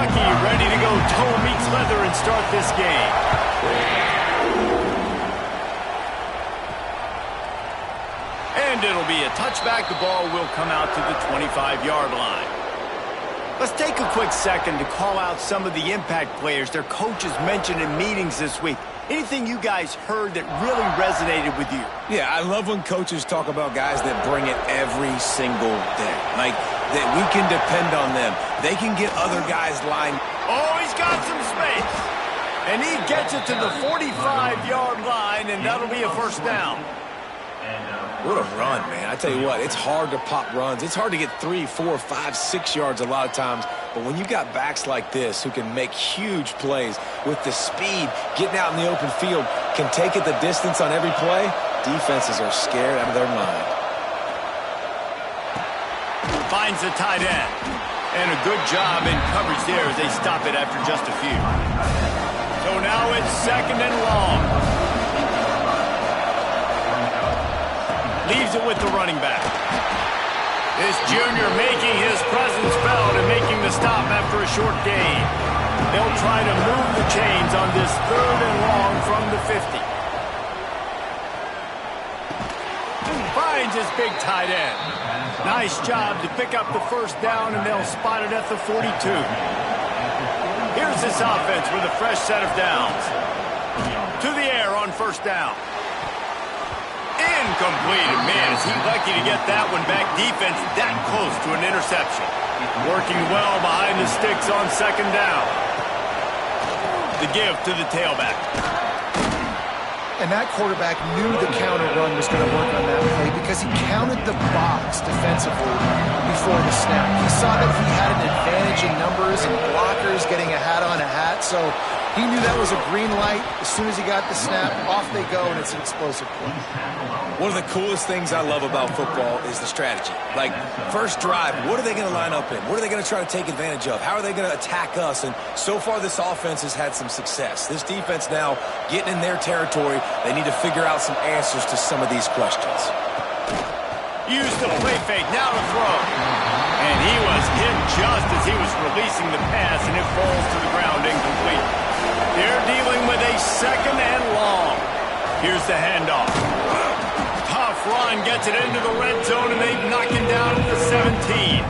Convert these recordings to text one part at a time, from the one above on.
Kentucky ready to go toe meets leather and start this game. And it'll be a touchback. The ball will come out to the 25-yard line. Let's take a quick second to call out some of the impact players their coaches mentioned in meetings this week. Anything you guys heard that really resonated with you? Yeah, I love when coaches talk about guys that bring it every single day. Like, that we can depend on them. They can get other guys lined. Oh, he's got some space. And he gets it to the 45-yard line, and that'll be a first down. What a run, man. I tell you what, it's hard to pop runs. It's hard to get 3, 4, 5, 6 yards a lot of times. But when you've got backs like this who can make huge plays with the speed, getting out in the open field, can take it the distance on every play, defenses are scared out of their mind. Finds the tight end. And a good job in coverage there as they stop it after just a few. So now it's second and long. Leaves it with the running back. This junior making his presence felt and making the stop after a short gain. They'll try to move the chains on this third and long from the 50. Finds his big tight end. Nice job to pick up the first down, and they'll spot it at the 42. Here's this offense with a fresh set of downs. To the air on first down. Incomplete. And man, is he lucky to get that one back. Defense that close to an interception. Working well behind the sticks on second down. The give to the tailback. And that quarterback knew the counter run was going to work on that play because he counted the box defensively before the snap. He saw that he had an advantage in numbers and blockers getting a hat on a hat, so he knew that was a green light. As soon as he got the snap, off they go, and it's an explosive play. One of the coolest things I love about football is the strategy. Like, first drive, what are they going to line up in? What are they going to try to take advantage of? How are they going to attack us? And so far, this offense has had some success. This defense now getting in their territory. They need to figure out some answers to some of these questions. Use the play fake, now to throw. And he was hit just as he was releasing the pass, and it falls to the ground incomplete. They're dealing with a second and long. Here's the handoff. Tough run, gets it into the red zone, and they knock him down at the 17.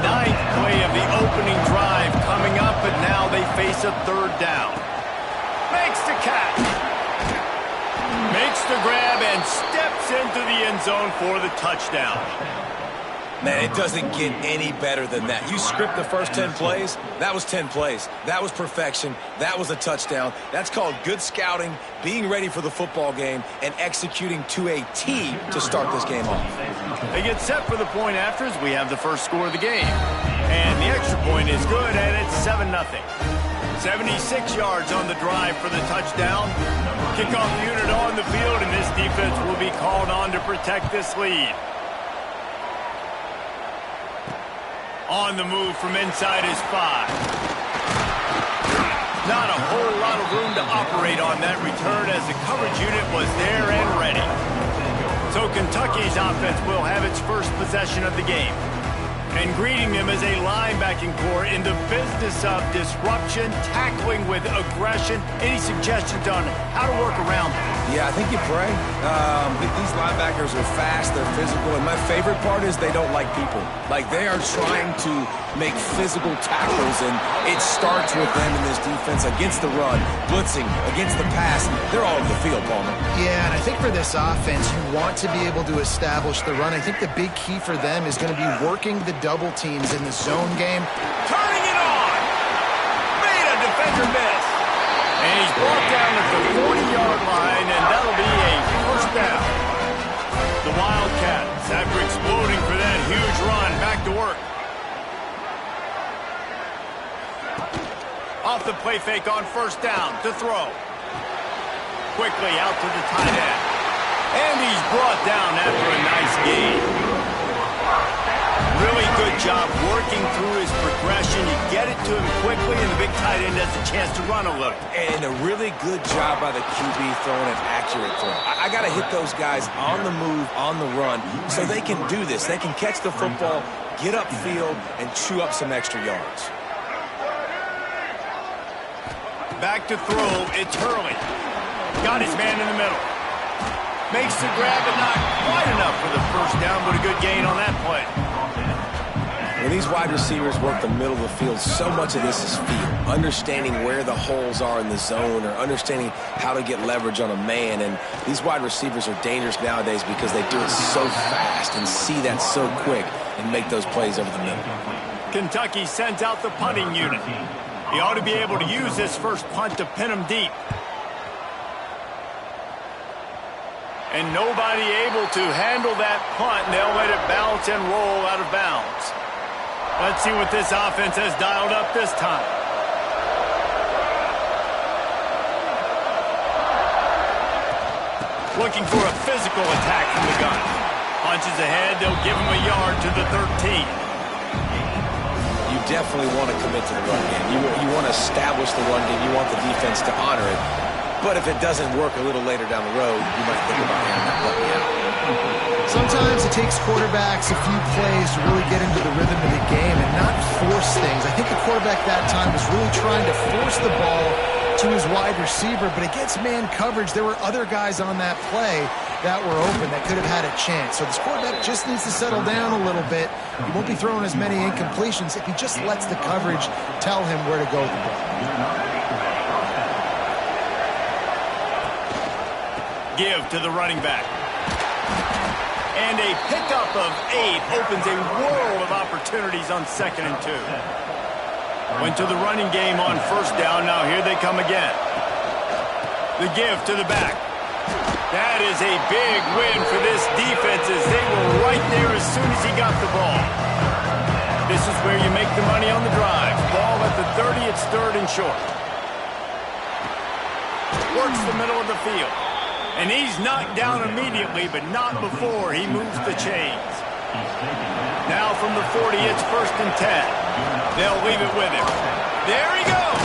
Ninth play of the opening drive coming up, but now they face a third down. Makes the catch. Makes the grab and steps into the end zone for the touchdown. Man, it doesn't get any better than that. You script the first 10 plays, that was 10 plays. That was perfection. That was a touchdown. That's called good scouting, being ready for the football game, and executing to a T to start this game off. They get set for the point after as we have the first score of the game. And the extra point is good, and it's 7-0. 76 yards on the drive for the touchdown. Kickoff unit on the field, and this defense will be called on to protect this lead. On the move from inside his 5. Not a whole lot of room to operate on that return as the coverage unit was there and ready. So Kentucky's offense will have its first possession of the game. And greeting them as a linebacking core in the business of disruption, tackling with aggression. Any suggestions on how to work around that? Yeah, I think you pray. These linebackers are fast, they're physical, and my favorite part is they don't like people. Like, they are trying to make physical tackles, and it starts with them in this defense against the run, blitzing, against the pass. They're all over the field, Palmer. Yeah, and I think for this offense, you want to be able to establish the run. I think the big key for them is going to be working the double teams in the zone game. Turning it on! Made a defender miss. And he's brought down at the 40-yard line, and that'll be a first down. The Wildcats, after exploding for that huge run, back to work. Off the play fake on first down to throw. Quickly out to the tight end. And he's brought down after a nice gain. Really good job working through his progression. You get it to him quickly, and the big tight end has a chance to run a little. And a really good job by the QB throwing an accurate throw. I got to hit those guys on the move, on the run, so they can do this. They can catch the football, get upfield, and chew up some extra yards. Back to throw, it's Hurley. Got his man in the middle. Makes the grab, but not quite enough for the first down, but a good gain on that play. When these wide receivers work the middle of the field, so much of this is feel. Understanding where the holes are in the zone or understanding how to get leverage on a man. And these wide receivers are dangerous nowadays because they do it so fast and see that so quick and make those plays over the middle. Kentucky sends out the punting unit. He ought to be able to use this first punt to pin him deep. And nobody able to handle that punt, and they'll let it bounce and roll out of bounds. Let's see what this offense has dialed up this time. Looking for a physical attack from the gun. Punches ahead, they'll give him a yard to the 13. You definitely want to commit to the run game. You want to establish the run game. You want the defense to honor it. But if it doesn't work a little later down the road, you might think about handing that button out. Sometimes it takes quarterbacks a few plays to really get into the rhythm of the game and not force things. I think the quarterback that time was really trying to force the ball to his wide receiver, but against man coverage, there were other guys on that play that were open that could have had a chance. So this quarterback just needs to settle down a little bit. He won't be throwing as many incompletions if he just lets the coverage tell him where to go with the ball. Give to the running back. And a pickup of 8 opens a world of opportunities on 2nd and 2. Went to the running game on first down. Now here they come again. The give to the back. That is a big win for this defense as they were right there as soon as he got the ball. This is where you make the money on the drive. Ball at the 30, it's 3rd and short. Works the middle of the field. And he's knocked down immediately, but not before he moves the chains. Now from the 40, it's 1st and 10. They'll leave it with him. There he goes!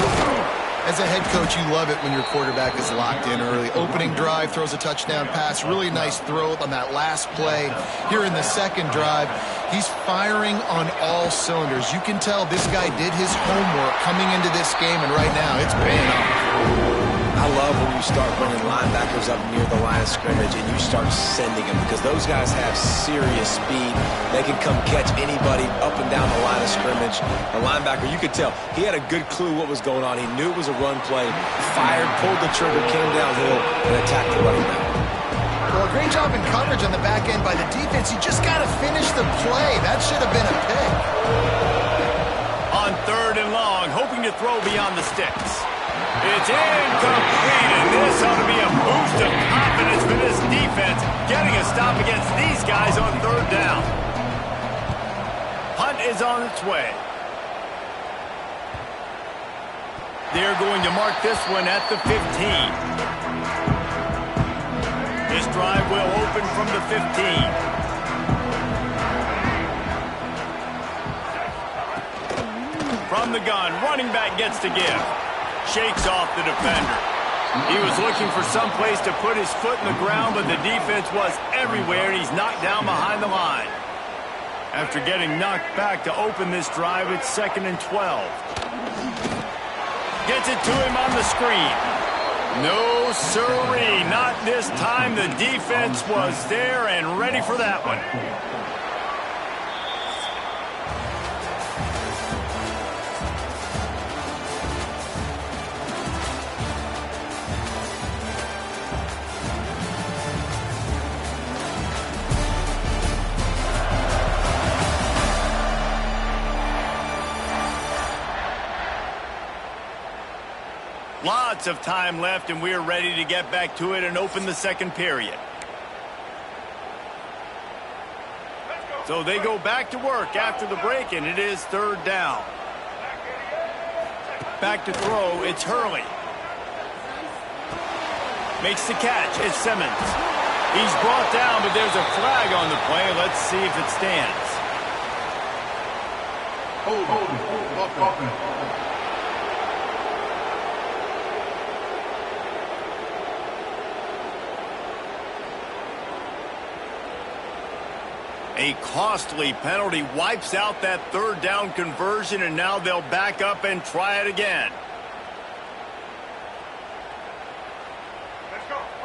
As a head coach, you love it when your quarterback is locked in early. Opening drive, throws a touchdown pass. Really nice throw on that last play. Here in the 2nd drive, he's firing on all cylinders. You can tell this guy did his homework coming into this game, and right now it's paying off. I love when you start bringing linebackers up near the line of scrimmage and you start sending them because those guys have serious speed. They can come catch anybody up and down the line of scrimmage. The linebacker, you could tell, he had a good clue what was going on. He knew it was a run play, fired, pulled the trigger, came downhill, and attacked the running back. Well, a great job in coverage on the back end by the defense. You just got to finish the play. That should have been a pick. On 3rd and long, hoping to throw beyond the sticks. It's incomplete, and this ought to be a boost of confidence for this defense, getting a stop against these guys on 3rd down. Punt is on its way. They're going to mark this one at the 15. This drive will open from the 15. From the gun, running back gets to give. Shakes off the defender. He was looking for some place to put his foot in the ground, but the defense was everywhere, and he's knocked down behind the line. After getting knocked back to open this drive, it's 2nd and 12. Gets it to him on the screen. No siree, not this time. The defense was there and ready for that one. Lots of time left, and we're ready to get back to it and open the 2nd period. So they go back to work after the break, and it is 3rd down. Back to throw, it's Hurley. Makes the catch, it's Simmons. He's brought down, but there's a flag on the play. Let's see if it stands. A costly penalty wipes out that 3rd down conversion, and now they'll back up and try it again.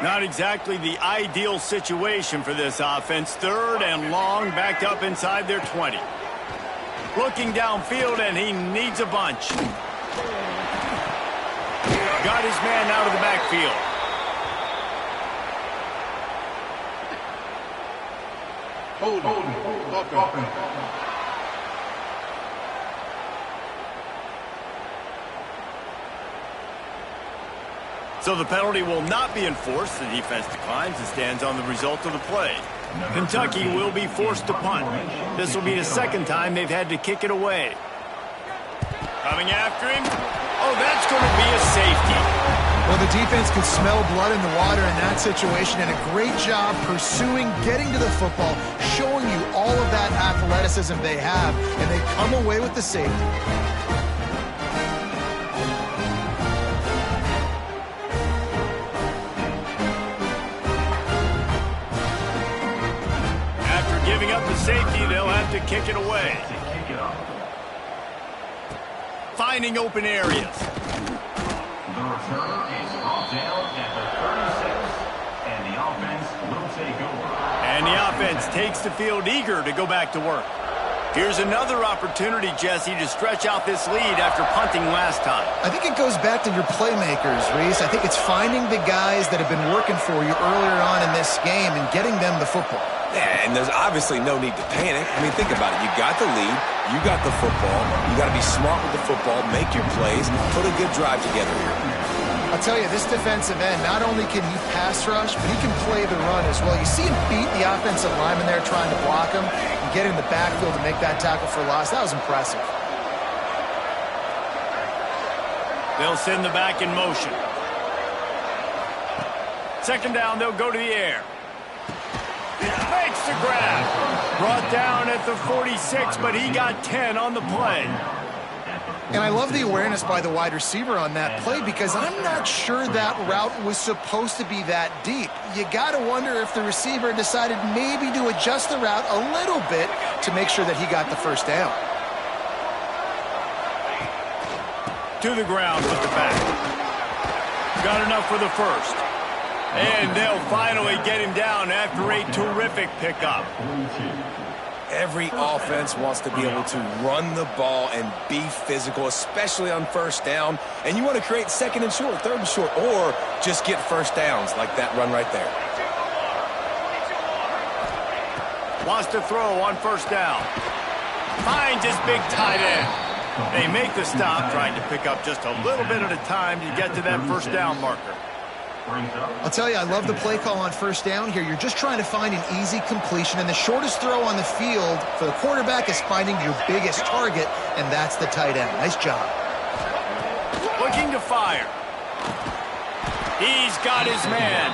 Not exactly the ideal situation for this offense. 3rd and long, backed up inside their 20. Looking downfield, and he needs a bunch. Got his man out of the backfield. So the penalty will not be enforced. The defense declines and stands on the result of the play. Kentucky will be forced to punt. This will be the 2nd time they've had to kick it away. Coming after him. Oh, that's going to be a safety. Well, the defense could smell blood in the water in that situation, and a great job pursuing, getting to the football, showing you all of that athleticism they have, and they come away with the safety. After giving up the safety, they'll have to kick it away. Finding open areas. The return is brought down at the 36, and the offense will take over. And the offense takes the field eager to go back to work. Here's another opportunity, Jesse, to stretch out this lead after punting last time. I think it goes back to your playmakers, Reese. I think it's finding the guys that have been working for you earlier on in this game and getting them the football. Yeah, and there's obviously no need to panic. I mean, think about it. You got the lead. You got the football. You got to be smart with the football, make your plays, put a good drive together here. I'll tell you, this defensive end, not only can he pass rush, but he can play the run as well. You see him beat the offensive lineman there trying to block him and get in the backfield to make that tackle for loss. That was impressive. They'll send the back in motion. 2nd down, they'll go to the air. Makes the grab. Brought down at the 46, but he got 10 on the play. And I love the awareness by the wide receiver on that play because I'm not sure that route was supposed to be that deep. You got to wonder if the receiver decided maybe to adjust the route a little bit to make sure that he got the 1st down. To the ground with the back. Got enough for the 1st. And they'll finally get him down after a terrific pickup. Every offense wants to be able to run the ball and be physical, especially on 1st down. And you want to create 2nd and short, 3rd and short, or just get 1st downs like that run right there. Wants to throw on 1st down. Finds his big tight end. They make the stop, trying to pick up just a little bit at a time to get to that 1st down marker. I'll tell you, I love the play call on 1st down here. You're just trying to find an easy completion, and the shortest throw on the field for the quarterback is finding your biggest target, and that's the tight end. Nice job. Looking to fire. He's got his man.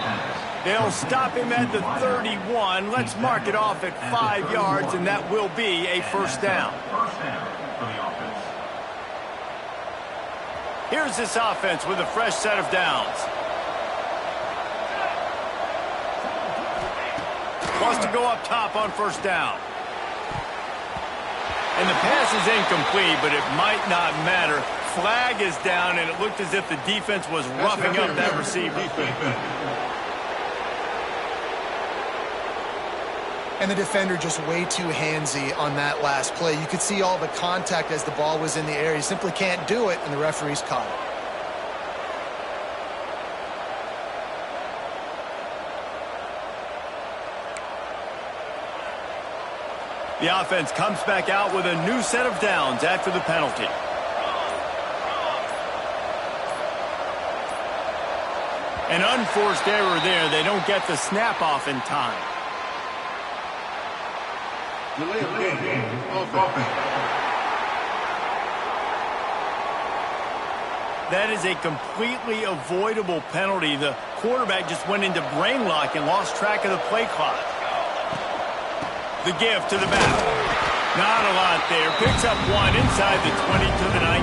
They'll stop him at the 31. Let's mark it off at 5 yards, and that will be a 1st down. Here's this offense with a fresh set of downs. Wants to go up top on 1st down. And the pass is incomplete, but it might not matter. Flag is down, and it looked as if the defense was roughing up that receiver. And the defender just way too handsy on that last play. You could see all the contact as the ball was in the air. He simply can't do it, and the referee's caught it. The offense comes back out with a new set of downs after the penalty. An unforced error there. They don't get the snap off in time. That is a completely avoidable penalty. The quarterback just went into brain lock and lost track of the play clock. The give to the back. Not a lot there. Picks up 1 inside the 20 to the 19.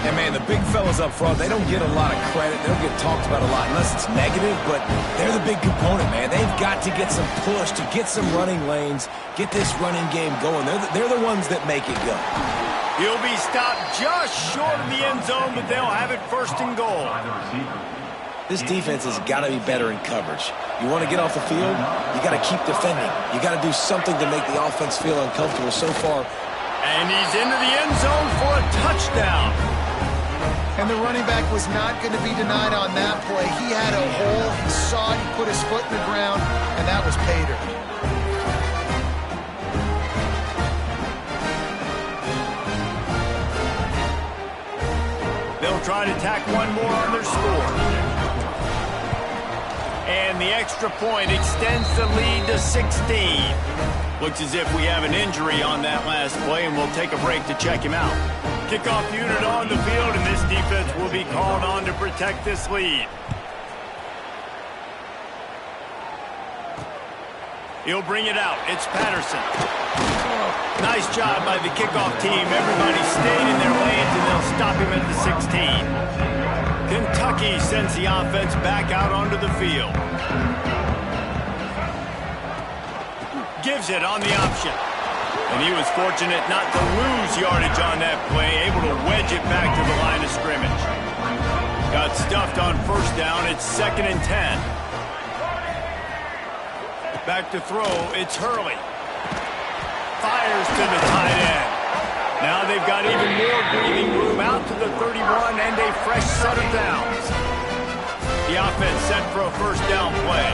And, man, the big fellas up front, they don't get a lot of credit. They don't get talked about a lot unless it's negative, but they're the big component, man. They've got to get some push, to get some running lanes, get this running game going. They're the ones that make it go. He'll be stopped just short of the end zone, but they'll have it 1st and goal. This defense has got to be better in coverage. You want to get off the field, you got to keep defending. You got to do something to make the offense feel uncomfortable. So far, and he's into the end zone for a touchdown. And the running back was not going to be denied on that play. He had a hole, he saw it, he put his foot in the ground, and that was pay dirt. They'll try to tack one more on their score. And the extra point extends the lead to 16. Looks as if we have an injury on that last play, and we'll take a break to check him out. Kickoff unit on the field, and this defense will be called on to protect this lead. He'll bring it out. It's Patterson. Nice job by the kickoff team. Everybody stayed in their lanes, and they'll stop him at the 16. Kentucky sends the offense back out onto the field. Gives it on the option. And he was fortunate not to lose yardage on that play, able to wedge it back to the line of scrimmage. Got stuffed on first down. It's 2nd and 10. Back to throw. It's Hurley. Fires to the tight end. Now they've got even more breathing room out to the 31 and a fresh set of downs. The offense set for a first down play.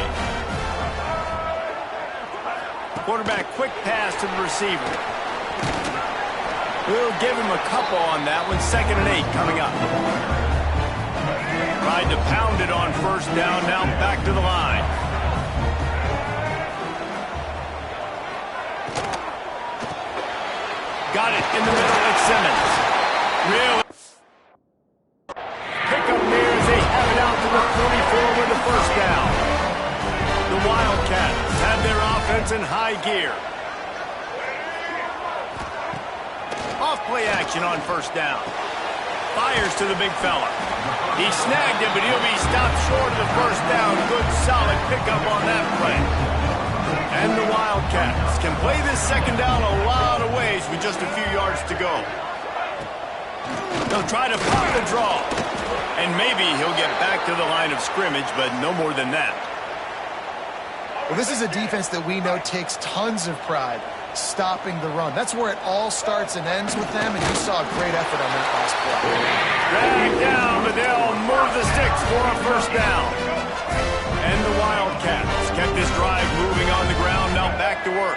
Quarterback quick pass to the receiver. We'll give him a couple on that one. 2nd and 8 coming up. Tried to pound it on first down. Now back to the line. Got it in the middle. It's Simmons. Really pick up there as they have it out to the 44 with the first down. The Wildcats have their offense in high gear. Off play action on first down. Fires to the big fella. He snagged it, but he'll be stopped short of the first down. Good solid pickup on that play. And the Wildcats can play this second down a lot of ways with just a few yards to go. They'll try to pop the draw. And maybe he'll get back to the line of scrimmage, but no more than that. Well, this is a defense that we know takes tons of pride stopping the run. That's where it all starts and ends with them, and you saw a great effort on that last play. Dragged down, but they'll move the sticks for a first down. And the Wildcats kept this drive moving on the ground. Now back to work.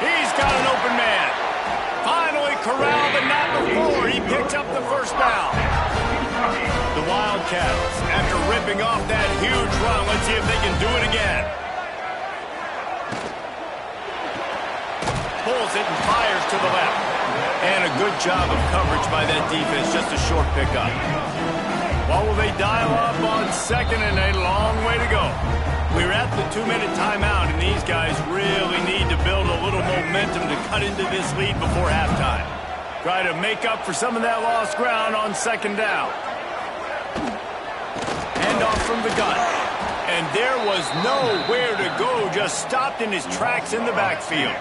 He's got an open man. Finally corralled, but not before. He picks up the first down. The Wildcats, after ripping off that huge run, let's see if they can do it again. Pulls it and fires to the left. And a good job of coverage by that defense, just a short pickup. What will they dial up on 2nd and a long way to go? We're at the 2-minute timeout, and these guys really need to build a little momentum to cut into this lead before halftime. Try to make up for some of that lost ground on 2nd down. Hand off from the gun. And there was nowhere to go, just stopped in his tracks in the backfield.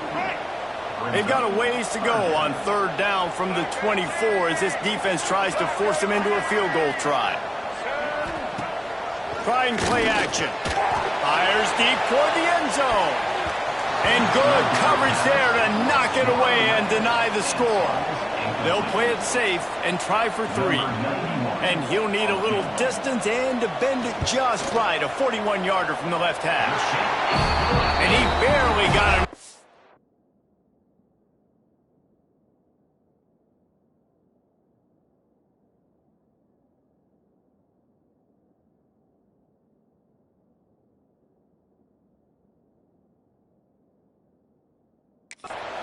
They've got a ways to go on 3rd down from the 24 as this defense tries to force them into a field goal try. Trying play action. Fires deep toward the end zone. And good coverage there to knock it away and deny the score. They'll play it safe and try for 3. And he'll need a little distance and to bend it just right. A 41-yarder from the left hash. And he barely got it.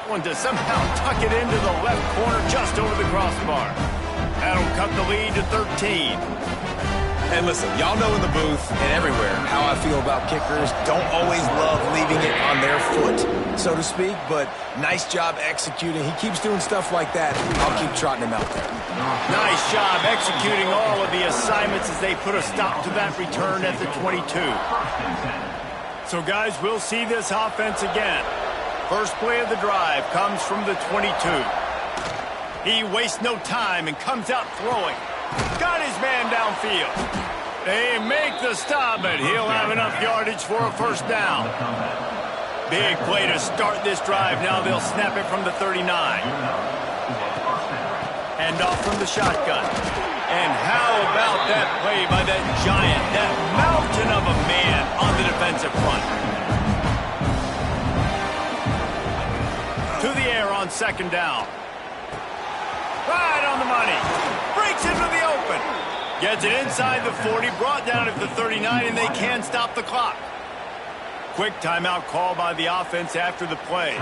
One to somehow tuck it into the left corner just over the crossbar. That'll cut the lead to 13. And listen, y'all know in the booth and everywhere how I feel about kickers. Don't always love leaving it on their foot, so to speak, but nice job executing. He keeps doing stuff like that. I'll keep trotting him out there. Nice job executing all of the assignments as they put a stop to that return at the 22. So, guys, we'll see this offense again. First play of the drive comes from the 22. He wastes no time and comes out throwing. Got his man downfield. They make the stop, but he'll have enough yardage for a first down. Big play to start this drive. Now they'll snap it from the 39. Hand off from the shotgun. And how about that play by that giant, that mountain of a man on the defensive front? To the air on second down. Right on the money. Breaks into the open. Gets it inside the 40, brought down at the 39, and they can't stop the clock. Quick timeout call by the offense after the play.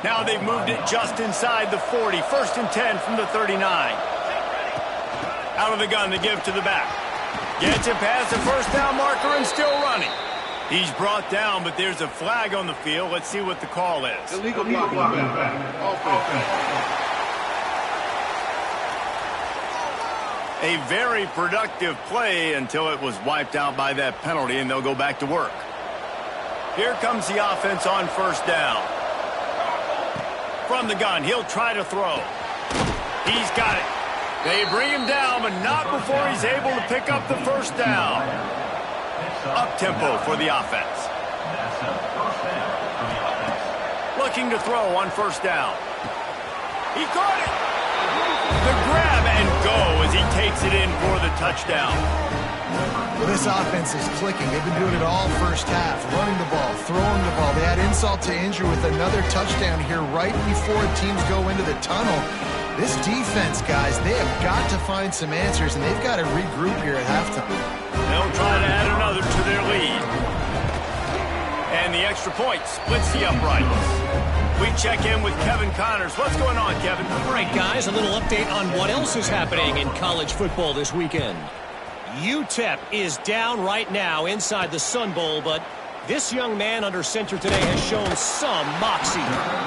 Now they've moved it just inside the 40. First and 10 from the 39. Out of the gun to give to the back. Gets it past the first down marker and still running. He's brought down, but there's a flag on the field. Let's see what the call is. Illegal blocking. A very productive play until it was wiped out by that penalty, and they'll go back to work. Here comes the offense on first down. From the gun, he'll try to throw. He's got it. They bring him down, but not before he's able to pick up the first down. Up-tempo for the offense. Looking to throw on first down. He caught it. The grab and go as he takes it in for the touchdown. Well, this offense is clicking. They've been doing it all first half, running the ball, throwing the ball. They had insult to injury with another touchdown here right before teams go into the tunnel. This defense, guys, they have got to find some answers, and they've got to regroup here at halftime. They'll try to add another to their lead. And the extra point splits the uprights. We check in with Kevin Connors. What's going on, Kevin? All right, guys, a little update on what else is happening in college football this weekend. UTEP is down right now inside the Sun Bowl, but this young man under center today has shown some moxie.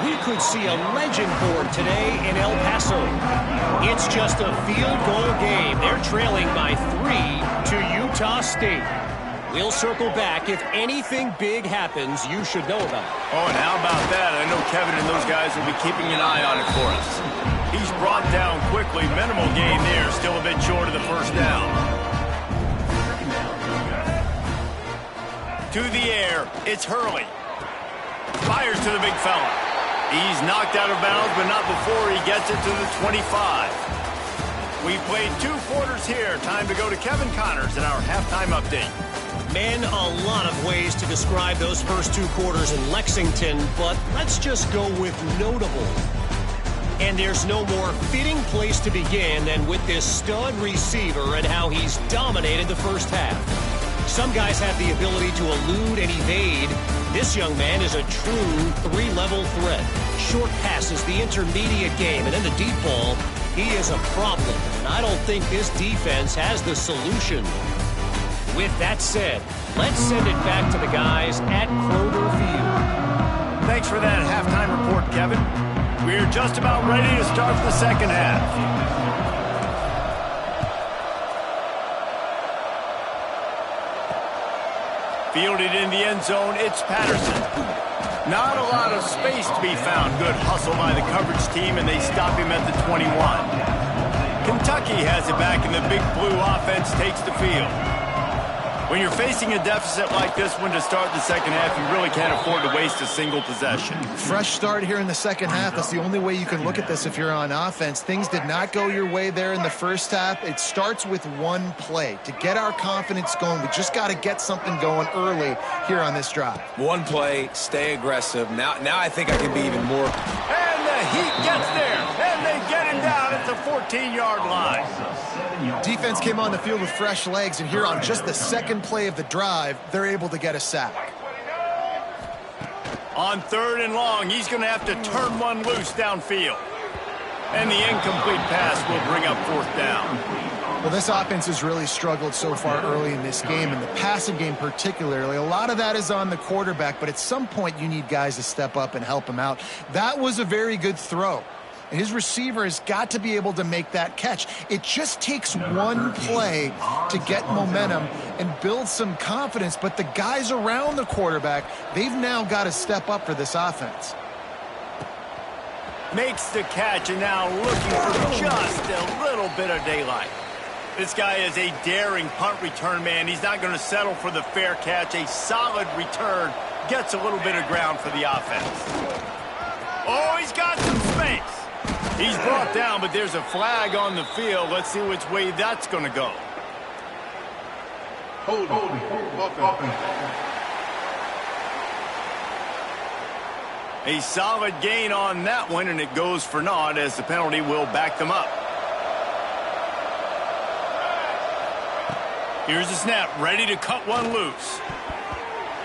We could see a legend born today in El Paso. It's just a field goal game. They're trailing by 3 to Utah State. We'll circle back. If anything big happens, you should know about it. Oh, and how about that? I know Kevin and those guys will be keeping an eye on it for us. He's brought down quickly. Minimal gain there. Still a bit short of the first down. To the air, it's Hurley. Fires to the big fella. He's knocked out of bounds, but not before he gets it to the 25. We played 2 quarters here. Time to go to Kevin Connors in our halftime update. Man, a lot of ways to describe those first 2 quarters in Lexington, but let's just go with notable. And there's no more fitting place to begin than with this stud receiver and how he's dominated the first half. Some guys have the ability to elude and evade. This young man is a true 3-level threat. Short passes, the intermediate game, and then the deep ball. He is a problem, and I don't think this defense has the solution. With that said, let's send it back to the guys at Kroger Field. Thanks for that halftime report, Kevin. We're just about ready to start the second half. Fielded in the end zone, it's Patterson. Not a lot of space to be found. Good hustle by the coverage team, and they stop him at the 21. Kentucky has it back, and the Big Blue offense takes the field. When you're facing a deficit like this one to start the second half, you really can't afford to waste a single possession. Fresh start here in the second half. That's the only way you can look at this if you're on offense. Things did not go your way there in the first half. It starts with one play. To get our confidence going, we just got to get something going early here on this drive. One play, stay aggressive. Now I think I can be even more. And the Heat gets there, and they get him down at the 14-yard line. Defense came on the field with fresh legs, and here on just the second play of the drive, they're able to get a sack. On 3rd and long, he's going to have to turn one loose downfield. And the incomplete pass will bring up 4th down. Well, this offense has really struggled so far early in this game, and the passing game particularly. A lot of that is on the quarterback, but at some point you need guys to step up and help him out. That was a very good throw. And his receiver has got to be able to make that catch. It just takes one play to get momentum and build some confidence, but the guys around the quarterback, they've now got to step up for this offense. makes the catch, and now looking for just a little bit of daylight. This guy is a daring punt return man. He's not going to settle for the fair catch. A solid return gets a little bit of ground for the offense. Oh, he's got some space. He's brought down, but there's a flag on the field. Let's see which way that's going to go. Hold. A solid gain on that one, and it goes for naught as the penalty will back them up. Here's the snap, ready to cut one loose.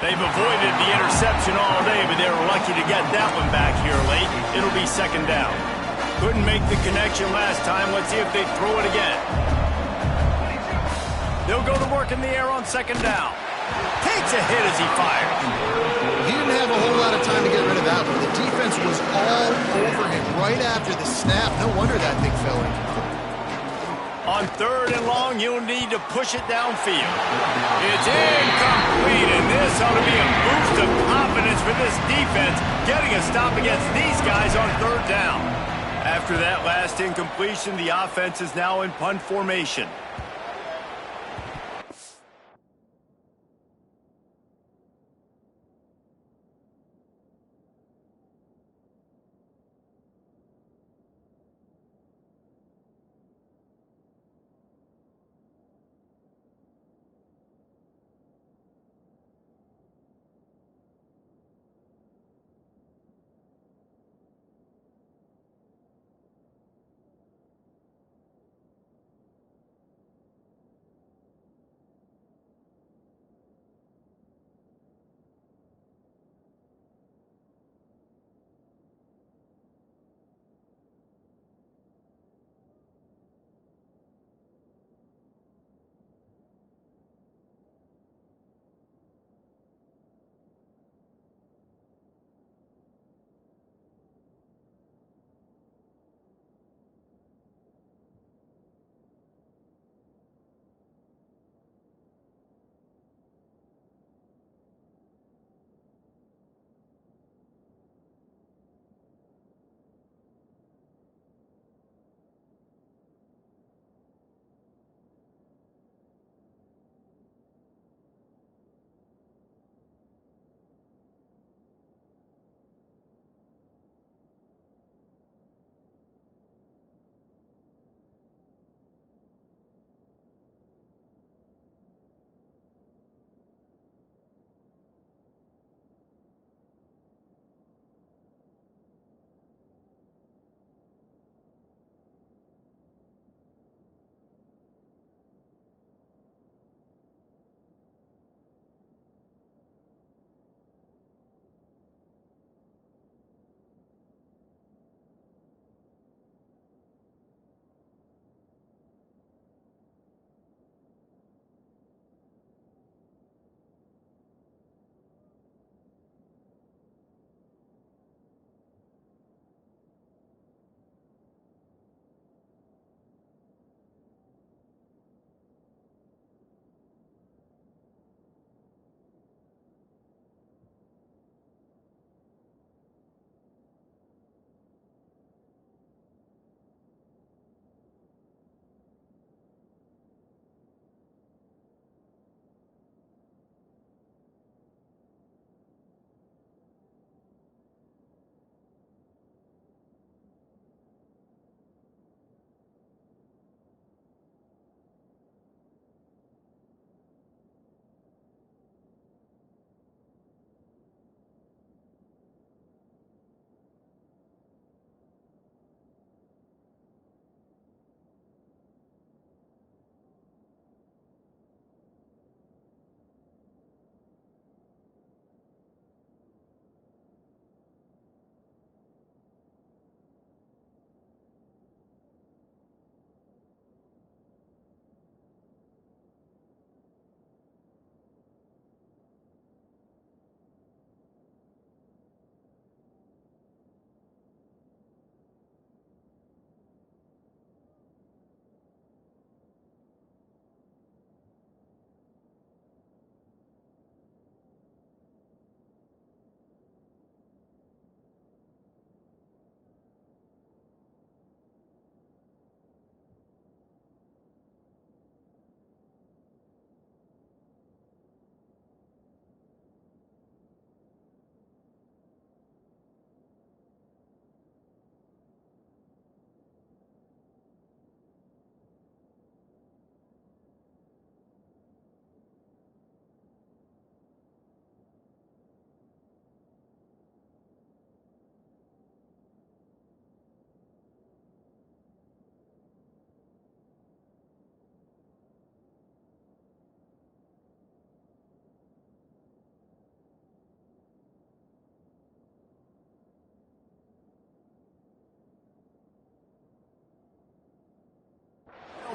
They've avoided the interception all day, but they were lucky to get that one back here late. It'll be second down. Couldn't make the connection last time. Let's see if they throw it again. They'll go to work in the air on second down. Takes a hit as he fires. He didn't have a whole lot of time to get rid of that one. The defense was all over him right after the snap. No wonder that thing fell in. On third and long, you'll need to push it downfield. It's incomplete, and this ought to be a boost of confidence for this defense, getting a stop against these guys on third down. After that last incompletion, the offense is now in punt formation.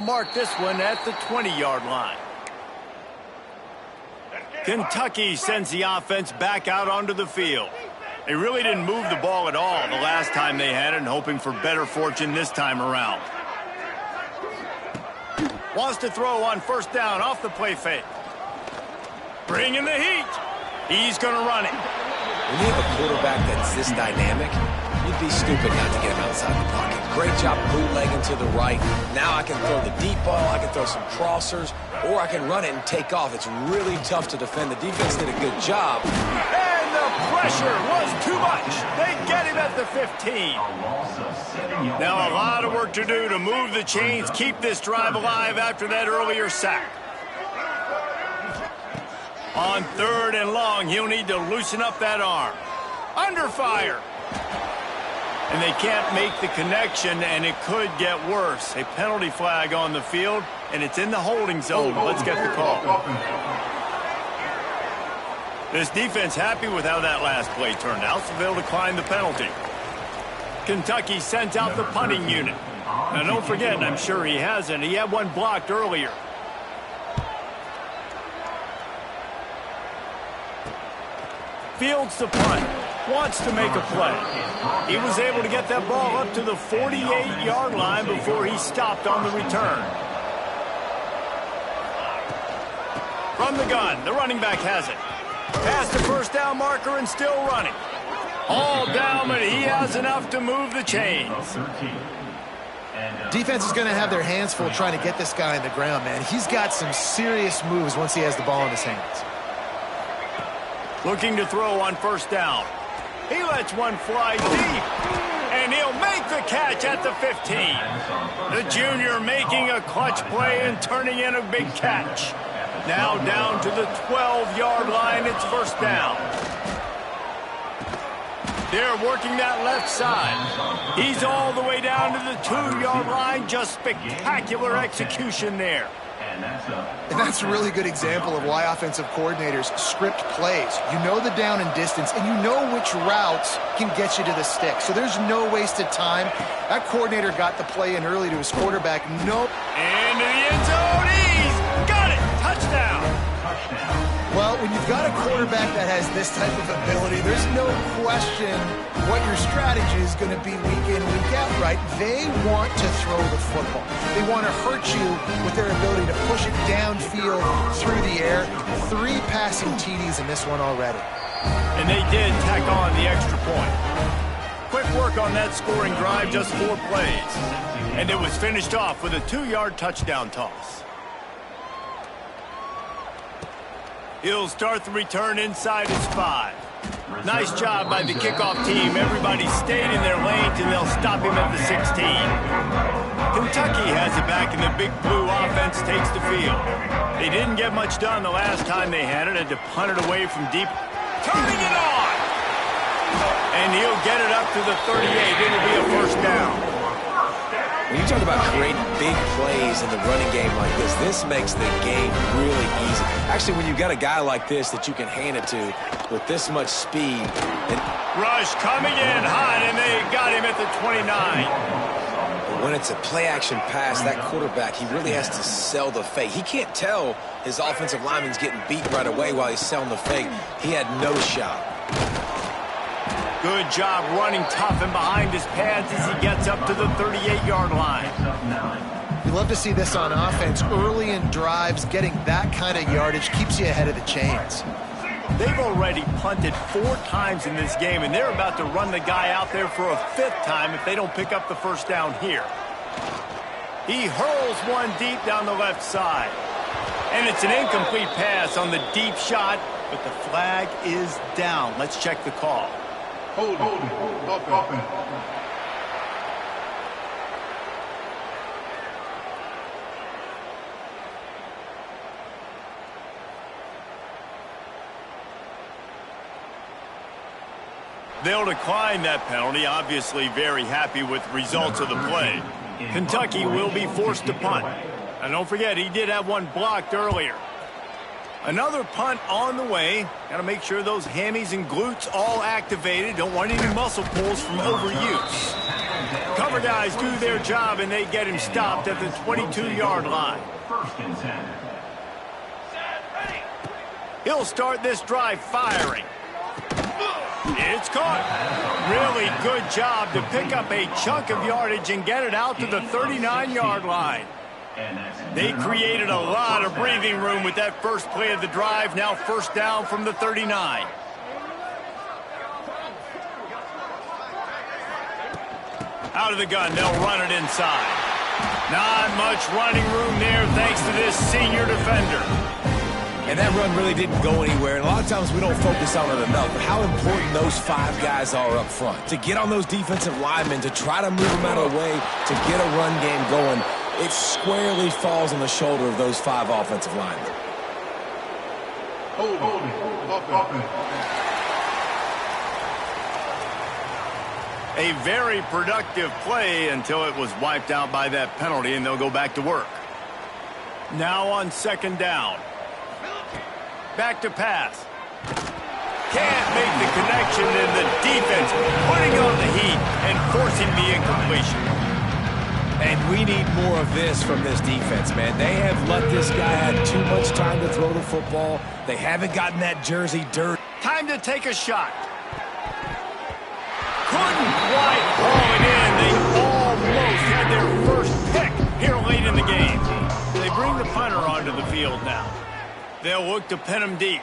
mark this one at the 20-yard line. Kentucky sends the offense back out onto the field. They really didn't move the ball at all the last time they had it, and hoping for better fortune this time around. Wants to throw on first down off the play fake. Bringing the heat. He's going to run it. When you have a quarterback that's this dynamic, you'd be stupid not to get him outside the pocket. Great job bootlegging to the right. Now I can throw the deep ball, I can throw some crossers, or I can run it and take off. It's really tough to defend. The defense did a good job. And the pressure was too much. They get him at the 15. Now a lot of work to do to move the chains, keep this drive alive after that earlier sack. On 3rd and long, he'll need to loosen up that arm. Under fire. And they can't make the connection, and it could get worse. A penalty flag on the field, and it's in the holding zone. Let's get the call. This defense happy with how that last play turned out, so they'll decline the penalty. Kentucky sent out the punting unit. Now, don't forget, and I'm sure he hasn't, he had one blocked earlier. Fields the punt. Wants to make a play. He was able to get that ball up to the 48-yard line before he stopped on the return. From the gun, the running back has it. Past the first down marker and still running. All down, but he has enough to move the chains. Defense is going to have their hands full trying to get this guy on the ground, man. He's got some serious moves once he has the ball in his hands. Looking to throw on first down. He lets one fly deep, and he'll make the catch at the 15. The junior making a clutch play and turning in a big catch. Now down to the 12-yard line, it's first down. They're working that left side. He's all the way down to the 2-yard line. Just spectacular execution there. And that's a really good example of why offensive coordinators script plays. You know the down and distance, and you know which routes can get you to the stick. So there's no wasted time. That coordinator got the play in early to his quarterback. Nope. Into the end zone. He's got it. Touchdown. Well, when you've got a quarterback that has this type of ability, there's no question what your strategy is going to be week in, week out, right? They want to throw the football. They want to hurt you with their ability to push it downfield through the air. 3 passing TDs in this one already. And they did tack on the extra point. Quick work on that scoring drive, just 4 plays. And it was finished off with a 2-yard touchdown toss. He'll start the return inside his 5. Nice job by the kickoff team. Everybody stayed in their lanes, and they'll stop him at the 16. Kentucky has it back, and the big blue offense takes the field. They didn't get much done the last time they had it. Had to punt it away from deep. Turning it on! And he'll get it up to the 38. It'll be a first down. When you talk about creating big plays in the running game like this makes the game really easy. Actually, when you've got a guy like this that you can hand it to with this much speed. Rush coming in hot, and they got him at the 29. But when it's a play-action pass, that quarterback, he really has to sell the fake. He can't tell his offensive lineman's getting beat right away while he's selling the fake. He had no shot. Good job running tough and behind his pads as he gets up to the 38-yard line. You love to see this on offense. Early in drives, getting that kind of yardage keeps you ahead of the chains. They've already punted 4 times in this game, and they're about to run the guy out there for a 5th time if they don't pick up the first down here. He hurls one deep down the left side. And it's an incomplete pass on the deep shot, but the flag is down. Let's check the call. Hold open. They'll decline that penalty, obviously very happy with the results of the play. Kentucky will be forced to punt. And don't forget, he did have one blocked earlier. Another punt on the way. Got to make sure those hammies and glutes all activated. Don't want any muscle pulls from overuse. Cover guys do their job, and they get him stopped at the 22-yard line. First and 10. He'll start this drive firing. It's caught. Really good job to pick up a chunk of yardage and get it out to the 39-yard line. They created a lot of breathing room with that first play of the drive. Now first down from the 39. Out of the gun, they'll run it inside. Not much running room there thanks to this senior defender. And that run really didn't go anywhere. And a lot of times we don't focus on it enough. But how important those 5 guys are up front. To get on those defensive linemen, to try to move them out of the way, to get a run game going, it squarely falls on the shoulder of those 5 offensive linemen. A very productive play until it was wiped out by that penalty, and they'll go back to work. Now on second down. Back to pass. Can't make the connection, and the defense putting on the heat and forcing the incompletion. And we need more of this from this defense, man. They have let this guy have too much time to throw the football. They haven't gotten that jersey dirty. Time to take a shot. Couldn't quite haul it in. They almost had their first pick here late in the game. They bring the punter onto the field now. They'll look to pin him deep.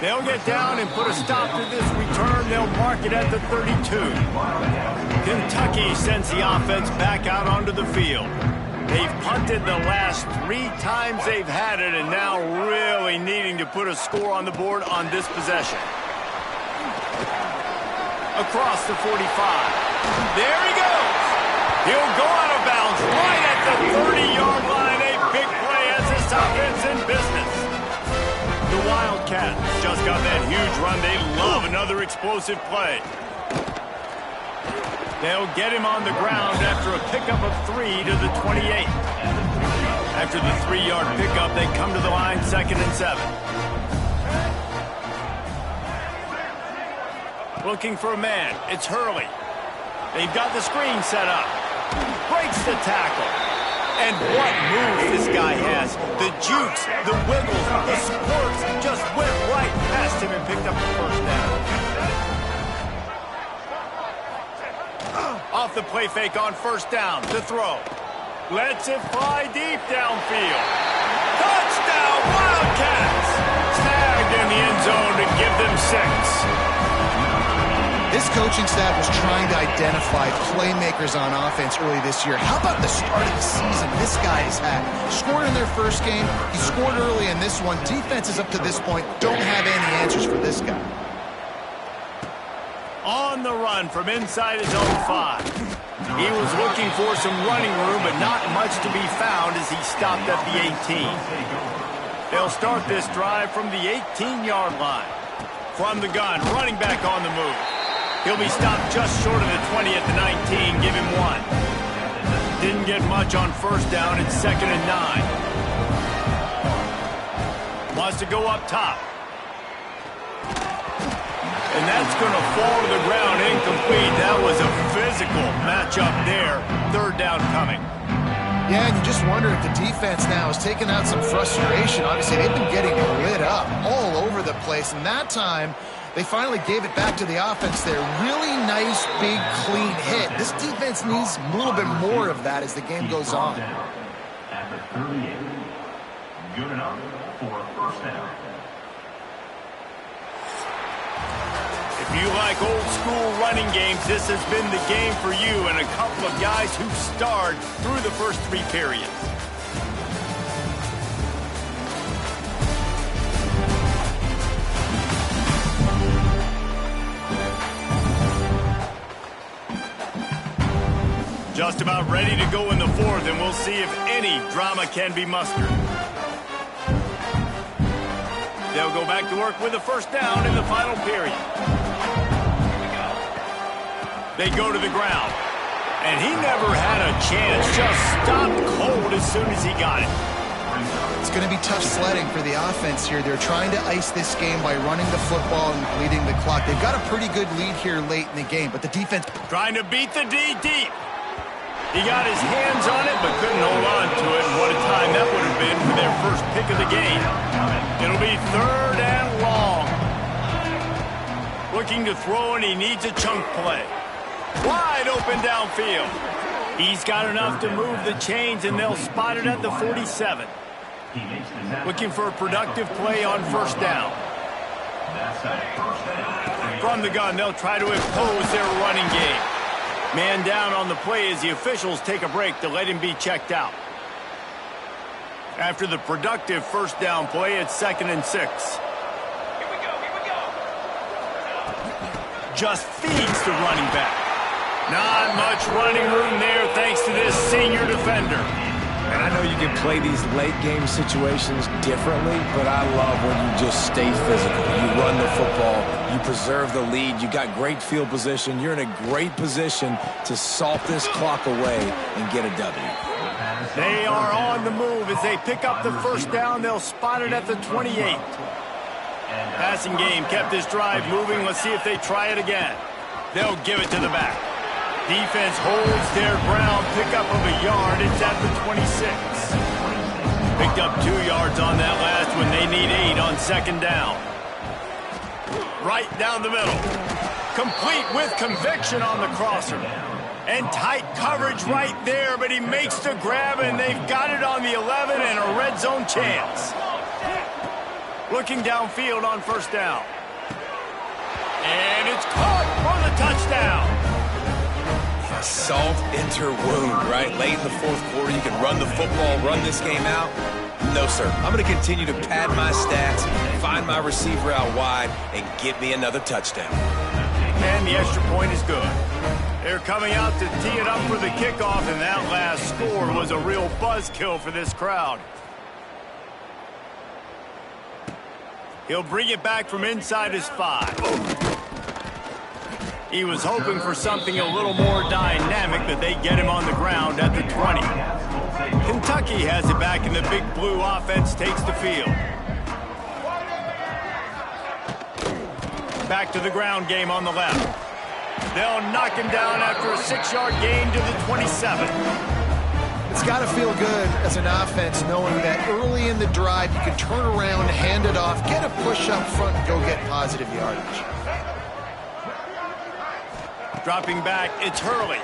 They'll get down and put a stop to this return. They'll mark it at the 32. Kentucky sends the offense back out onto the field. They've punted the last 3 times they've had it, and now really needing to put a score on the board on this possession. Across the 45. There he goes. He'll go out of bounds right at the 30-yard line. A big play as this offense in business. The Wildcats just got that huge run. They love another explosive play. They'll get him on the ground after a pickup of 3 to the 28. After the 3-yard pickup, they come to the line 2nd and 7. Looking for a man. It's Hurley. They've got the screen set up. Breaks the tackle. And what moves this guy has. The jukes, the wiggles, the squirts just went right past him and picked up the first down. Off the play fake on first down. To throw. Lets it fly deep downfield. Touchdown, Wildcats! Snagged in the end zone to give them 6. This coaching staff was trying to identify playmakers on offense early this year. How about the start of the season this guy has had? Scored in their first game. He scored early in this one. Defenses up to this point don't have any answers for this guy. On the run from inside his own 5. He was looking for some running room, but not much to be found as he stopped at the 18. They'll start this drive from the 18-yard line. From the gun, running back on the move. He'll be stopped just short of the 20 at the 19. Give him 1. Didn't get much on first down. It's 2nd and 9. Wants to go up top. And that's going to fall to the ground incomplete. That was a physical matchup there. 3rd down coming. Yeah, and you just wonder if the defense now is taking out some frustration. Obviously, they've been getting lit up all over the place. And that time, they finally gave it back to the offense there. Really nice, big, clean hit. This defense needs a little bit more of that as the game goes on. At the 38. Good enough for a first down. If you like old school running games, this has been the game for you and a couple of guys who starred through the first 3 periods. Just about ready to go in the 4th, and we'll see if any drama can be mustered. They'll go back to work with a first down in the final period. They go to the ground. And he never had a chance. Just stopped cold as soon as he got it. It's it's going to be tough sledding for the offense here. They're trying to ice this game by running the football and bleeding the clock. They've got a pretty good lead here late in the game, but the defense... Trying to beat the D deep. He got his hands on it, but couldn't hold on to it. And what a time that would have been for their first pick of the game. It'll be 3rd and long. Looking to throw, and he needs a chunk play. Wide open downfield. He's got enough to move the chains, and they'll spot it at the 47. Looking for a productive play on 1st down. From the gun, they'll try to impose their running game. Man down on the play as the officials take a break to let him be checked out. After the productive 1st down play, it's 2nd and 6. Here we go. Just feeds the running back. Not much running room there thanks to this senior defender. And I know you can play these late-game situations differently, but I love when you just stay physical. You run the football, you preserve the lead, you got great field position, you're in a great position to salt this clock away and get a W. They are on the move as they pick up the 1st down. They'll spot it at the 28. Passing game kept this drive moving. Let's see if they try it again. They'll give it to the back. Defense holds their ground, pickup of a yard. It's at the 26. Picked up 2 yards on that last one. They need 8 on 2nd down. Right down the middle. Complete with conviction on the crosser. And tight coverage right there, but he makes the grab, and they've got it on the 11 and a red zone chance. Looking downfield on 1st down. And it's caught for the touchdown. Salt enter wound, right? Late in the 4th quarter, you can run the football, run this game out. No, sir. I'm going to continue to pad my stats, find my receiver out wide, and get me another touchdown. And the extra point is good. They're coming out to tee it up for the kickoff, and that last score was a real buzzkill for this crowd. He'll bring it back from inside his 5. He was hoping for something a little more dynamic, but they get him on the ground at the 20. Kentucky has it back, and the Big Blue offense takes the field. Back to the ground game on the left. They'll knock him down after a 6-yard gain to the 27. It's got to feel good as an offense knowing that early in the drive you can turn around, hand it off, get a push up front, and go get positive yardage. Dropping back, it's Hurley.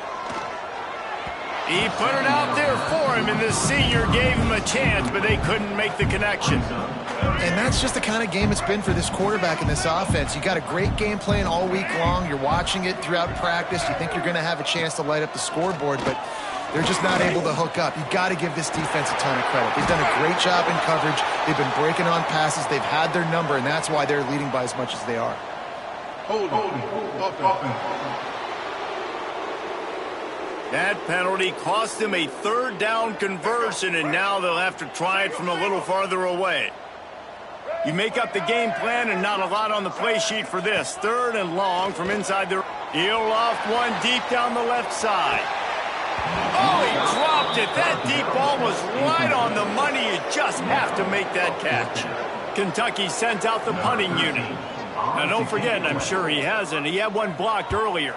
He put it out there for him, and the senior gave him a chance, but they couldn't make the connection. And that's just the kind of game it's been for this quarterback in this offense. You got a great game plan all week long. You're watching it throughout practice. You think you're going to have a chance to light up the scoreboard, but they're just not able to hook up. You got to give this defense a ton of credit. They've done a great job in coverage. They've been breaking on passes. They've had their number, and that's why they're leading by as much as they are. Holding. Offense. That penalty cost them a 3rd down conversion, and now they'll have to try it from a little farther away. You make up the game plan, and not a lot on the play sheet for this. 3rd and long from inside the... He'll loft one deep down the left side. Oh, he dropped it. That deep ball was right on the money. You just have to make that catch. Kentucky sends out the punting unit. Now, don't forget, I'm sure he hasn't. He had one blocked earlier.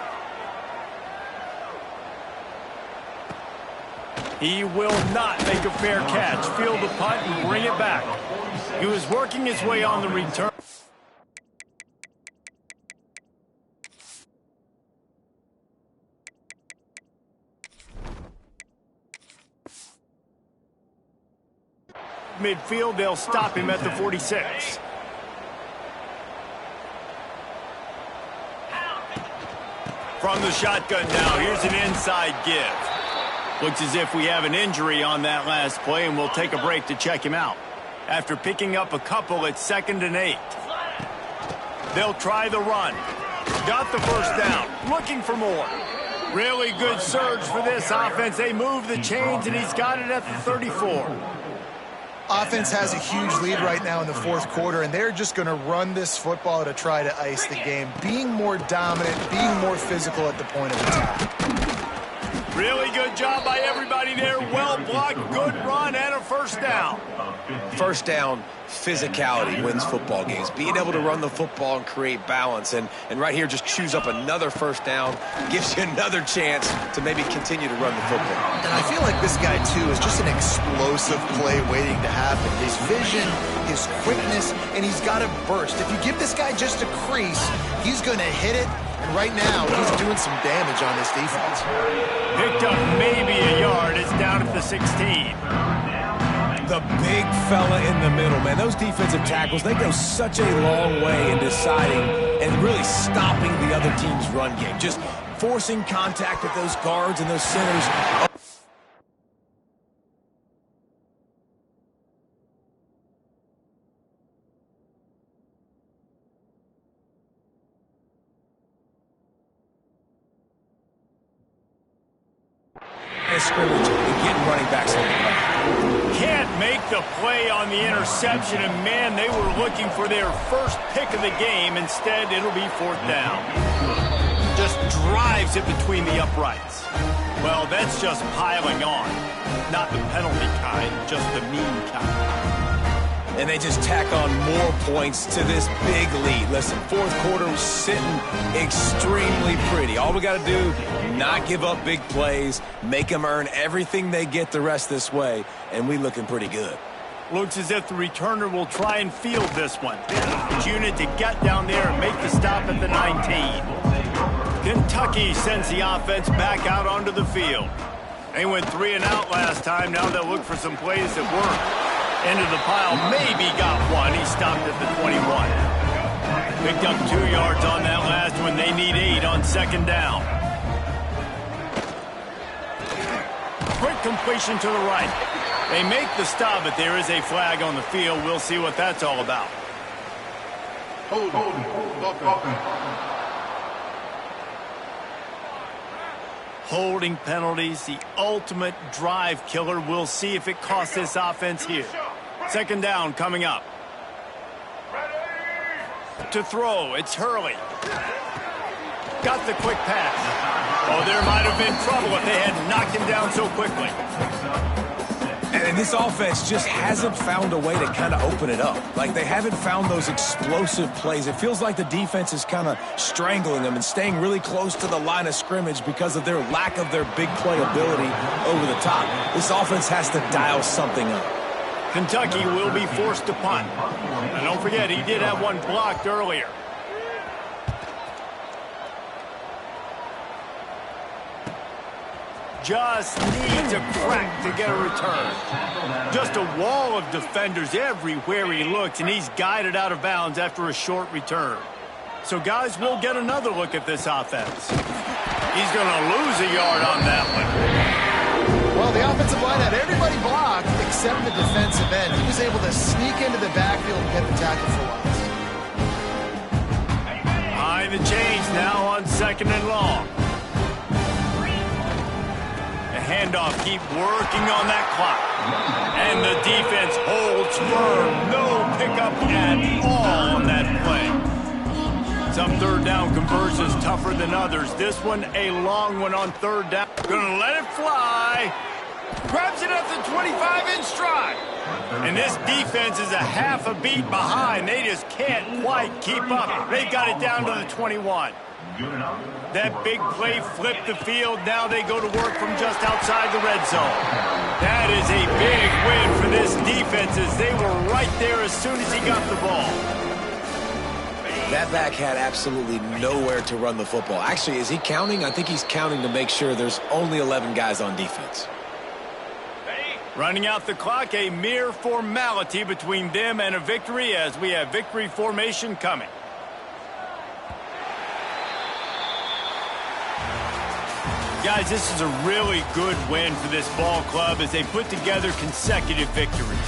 He will not make a fair catch. Field the punt and bring it back. He was working his way on the return. Midfield, they'll stop him at the 46. From the shotgun now, here's an inside give. Looks as if we have an injury on that last play, and we'll take a break to check him out. After picking up a couple, it's 2nd and 8. They'll try the run. Got the 1st down. Looking for more. Really good surge for this offense. They move the chains, and he's got it at the 34. Offense has a huge lead right now in the 4th quarter, and they're just going to run this football to try to ice the game. Being more dominant, being more physical at the point of attack. Really good job by everybody there. Well blocked, good run, and a 1st first down. First down, physicality wins football games. Being able to run the football and create balance. And right here, just choose up another first down, gives you another chance to maybe continue to run the football. And I feel like this guy, too, is just an explosive play waiting to happen. His vision, his quickness, and he's got a burst. If you give this guy just a crease, he's going to hit it. And right now, he's doing some damage on this defense. Picked up maybe a yard. It's down at the 16. The big fella in the middle, man. Those defensive tackles, they go such a long way in deciding and really stopping the other team's run game. Just forcing contact with those guards and those centers. Scrimmage and getting running backs on the ground. Can't make the play on the interception, and man, they were looking for their first pick of the game. Instead, it'll be fourth down. Just drives it between the uprights. Well, that's just piling on. Not the penalty kind, just the mean kind. And they just tack on more points to this big lead. Listen, fourth quarter was sitting extremely pretty. All we got to do, not give up big plays, make them earn everything they get the rest this way, and we looking pretty good. Looks as if the returner will try and field this one. His unit to get down there and make the stop at the 19. Kentucky sends the offense back out onto the field. They went 3 and out last time. Now they'll look for some plays that work. Into the pile, maybe got one. He stopped at the 21. Picked up 2 yards on that last one. They need 8 on second down. Quick completion to the right. They make the stop, but there is a flag on the field. We'll see what that's all about. Holding penalties, the ultimate drive killer. We'll see if it costs this offense here. Second down coming up. To throw, it's Hurley. Got the quick pass. Oh, there might have been trouble if they had knocked him down so quickly. And this offense just hasn't found a way to kind of open it up. Like, they haven't found those explosive plays. It feels like the defense is kind of strangling them and staying really close to the line of scrimmage because of their lack of their big play ability over the top. This offense has to dial something up. Kentucky will be forced to punt. And don't forget, he did have one blocked earlier. Just needs a crack to get a return. Just a wall of defenders everywhere he looks, and he's guided out of bounds after a short return. So, guys, we'll get another look at this offense. He's going to lose a yard on that one. Well, the offensive line had everybody blocked except the defensive end. He was able to sneak into the backfield and get the tackle for loss. Behind the chains now on second and long. Handoff, keep working on that clock. And the defense holds firm. No pickup at all on that play. Some third down conversions tougher than others. This one a long one on third down. Gonna let it fly. Grabs it at the 25 in stride. And this defense is a half a beat behind. They just can't quite keep up. They got it down to the 21. That big play flipped the field. Now they go to work from just outside the red zone. That is a big win for this defense as they were right there as soon as he got the ball. That back had absolutely nowhere to run the football. Actually, is he counting? I think he's counting to make sure there's only 11 guys on defense. Running out the clock, a mere formality between them and a victory as we have victory formation coming. Guys, this is a really good win for this ball club as they put together consecutive victories.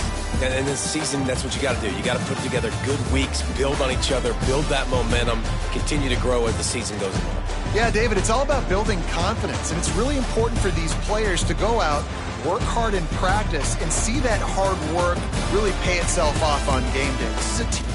And in this season, that's what you got to do. You got to put together good weeks, build on each other, build that momentum, continue to grow as the season goes on. Yeah, David, it's all about building confidence, and it's really important for these players to go out, work hard in practice, and see that hard work really pay itself off on game day. This is a team.